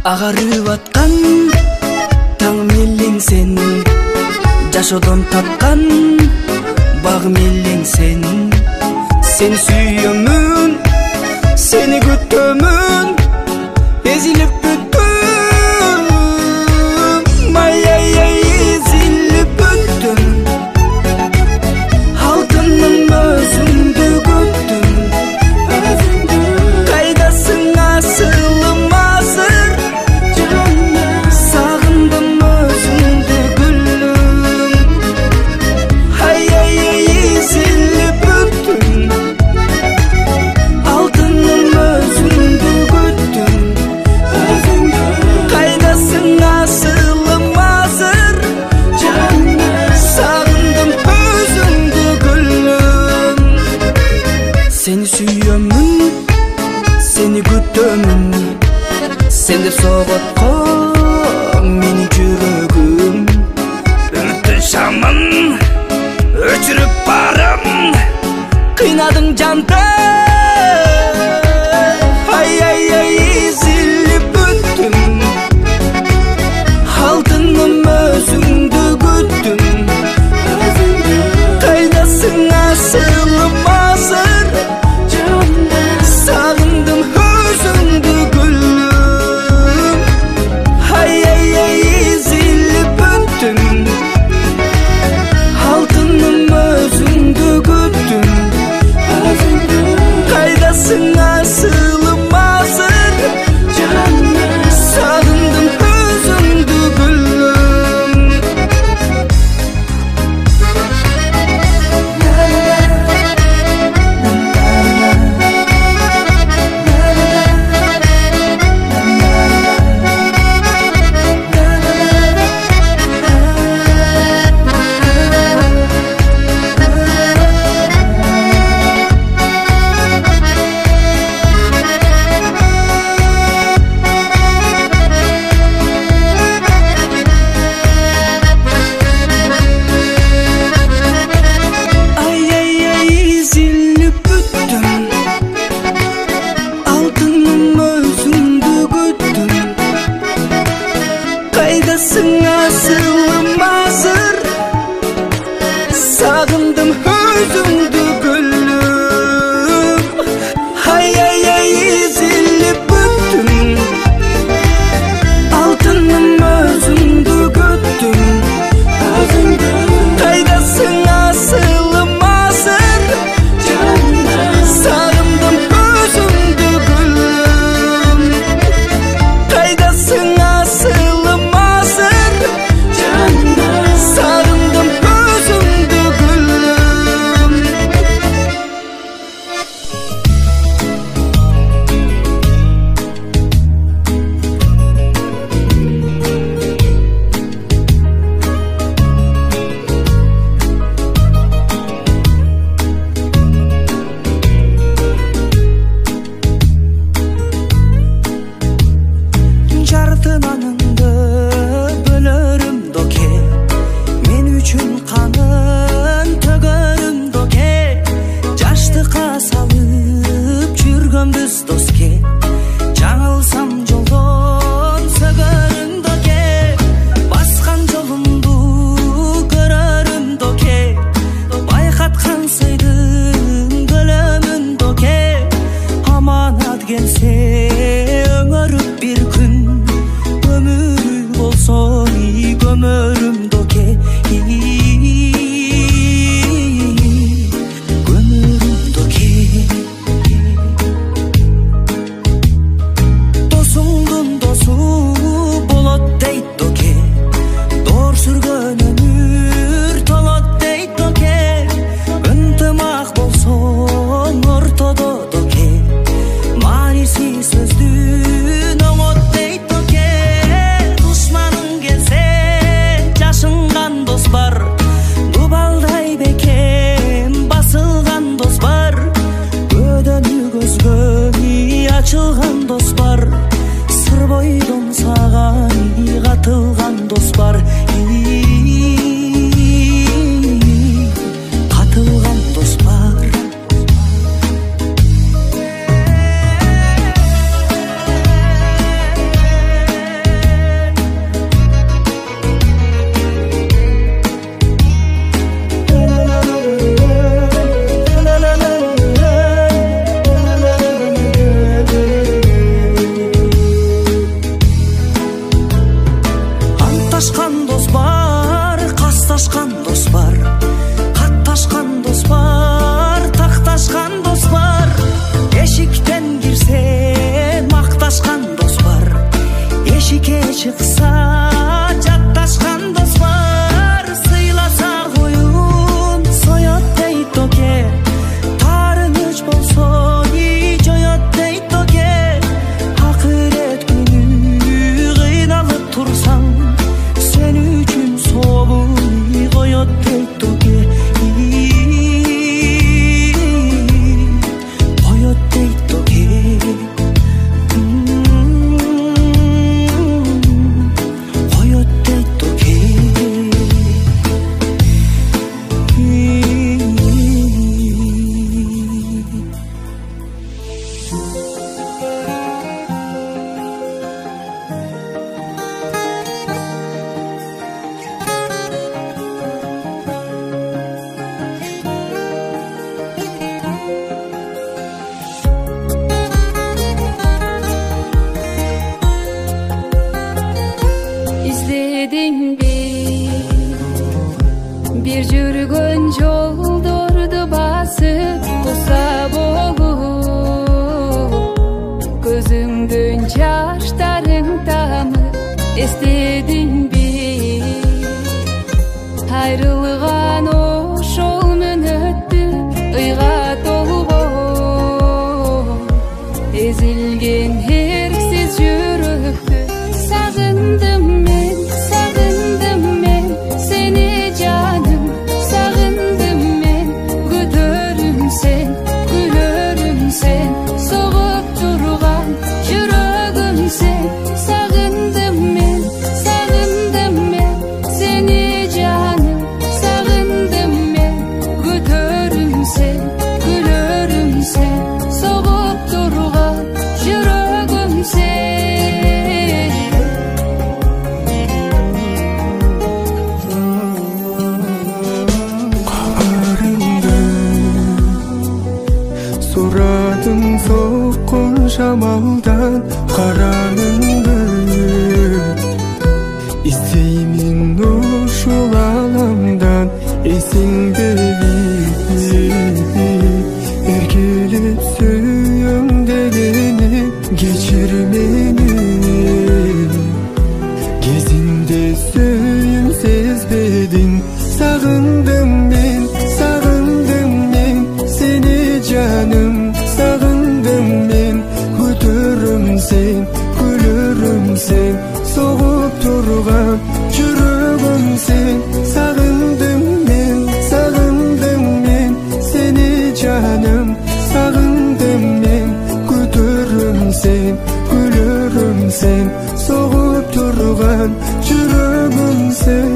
Агарып аткан таң мелең сен, жашоодон тапкан баг мелең сен. Сени сүйөмүн, сени күтөмүн, эзилип бүттүм, ай эзилип бүттүм. Алтыным өзүңдү күттүм, кайдасың асылым азыр, сагындым өзүңдү гүлүм. Ай эзилип бүттүм, алтыным өзүңдү күттүм, кайдасың асылым азыр, сагындым өзүңдү гүлүм. Сени сүйөмүн, сени күтөмүн, сен деп соготко мени жүрөгүм. Үмүттүн шамын өчүрүп барам, кыйнадың жанды. Ай эзилип бүттүм, алтыным өзүңдү күттүм, кайдасың асылым азыр, сагындым өзүңдү гүлүм. бойдон саган катылган дос бар, катылган дос бар. Анташкан дос бар, касташкан дос бар, катташкан дос бар, такташкан дос бар. Эшиктен кирсе макташкан дос бар, эшикке чыкса жатташкан дос бар. Сыйласа коюн соёт дейт оке, таарыныч болсо ий жоёт дейт оке. Акырет күнү кыйналып турсаң sen üçün soğuk koyot deyt oke, koyot deyt oke, koyot deyt oke. İzledin bir жүргөн жолдорду басып куса болуп, көзүңдүн жаштарың тамып эстедиңби? Айрылган ошол мүнөттү ыйга толгон, эзилген эрксиз жүрөктү сагындым мен, сагындым мен сени жаным, сагындым мен. Күтөрүм сен, күлөрүм сен, согуп турган жүрөгүм сен. Сагындым мен, сагындым мен сени жаным, сагындым мен. Күтөрүм сен, күлөрүм сен, согуп турган жүрөгүм сен. Сурадым соккун шамалдан караныңды, издеймин ушул аламдан эсиңдеби? Эркелеп сүйөм дегени кечир мени, кезинде сүйүм сезбедиң. Сагындым мен, сагындым мен сени жаным, сагындым мен. Күтөрүм сен, күлөрүм сен, согуп турган жүрөгүм сен. Сагындым мен, сагындым мен сени жаным, сагындым мен. Күтөрүм сен, күлөрүм сен, согуп турган жүрөгүм сен.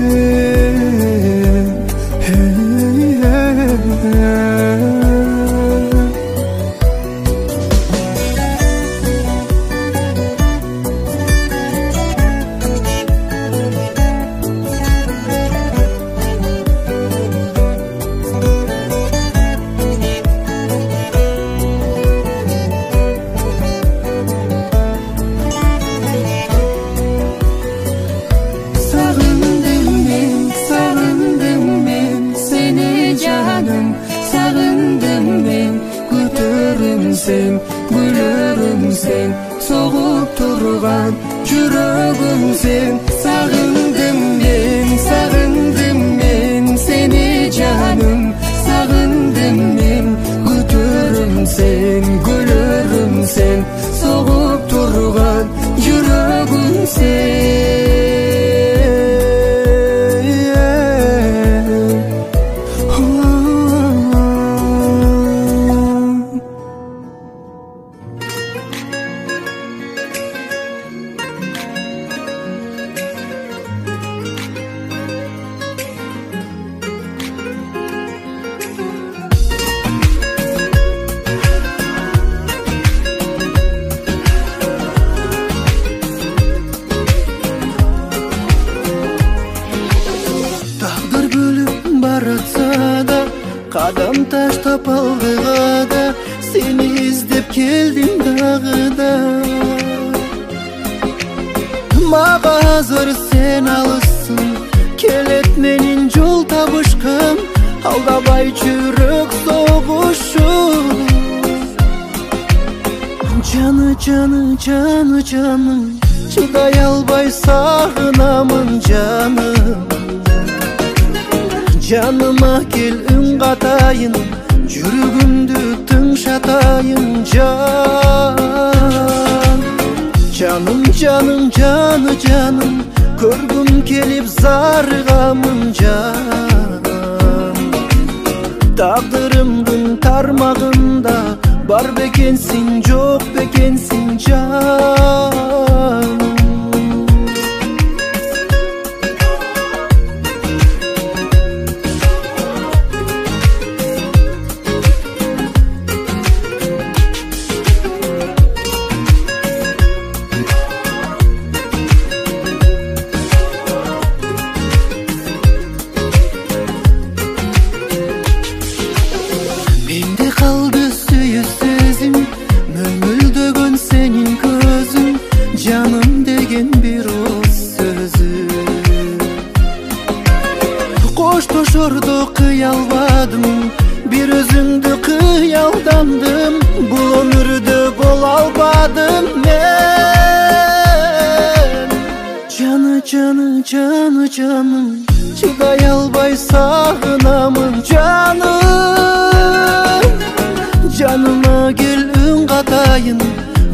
Sen, gülürüm sen, soğuk turgan жүрөгүм sen. Sağındım ben seni canım, sağındım ben. Götürüm sen, gülürüm sen, soğuk turgan жүрөгүм sen. таштап алдыга да сени издеп келдим дагы да мага азыр сен алыссың келет менин жол табышкым алдабай жүрөк согушуп жаны жаным чыдай албай сагынамын жаным жаныма кел үн катайын жүрөгүмдү тыңшатайын жаным жаным көргүм келип зарыгамын жан тагдырымдын тармагында бар бекенсиң жок бекенсиң жан жаным деген бир оз сөзү коштошордо кыя албадым бир өзүңдү кыялдандым бул өмүрдө боло албадым мен жаным чыдай албай сагынамын жаныма кел үн катайын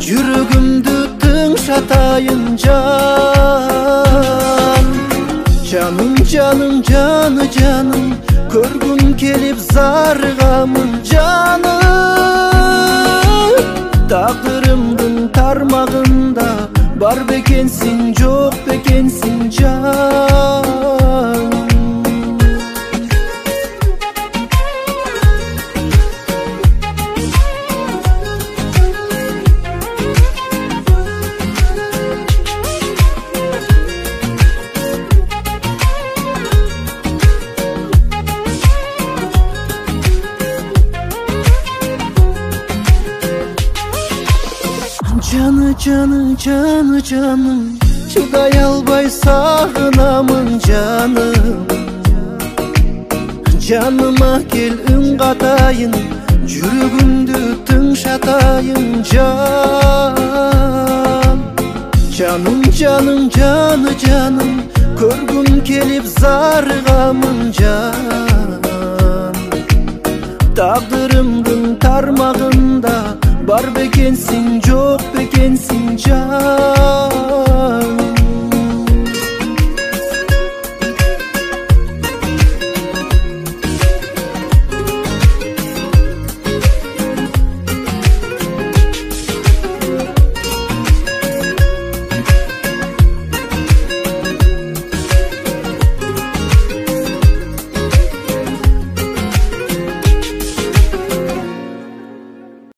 жүрөгүмдү тыңшатайын жаным көргүм келип зарыгамын жаным тагдырымдын тармагында бар бекенсиң жок бекенсиң жан жаным чыдай албай сагынамын жаныма кел үн катайын жүрөгүмдү тыңшатайын жаным көргүм келип зарыгамын жан тагдырымдын тармагында бар бекенсиң жок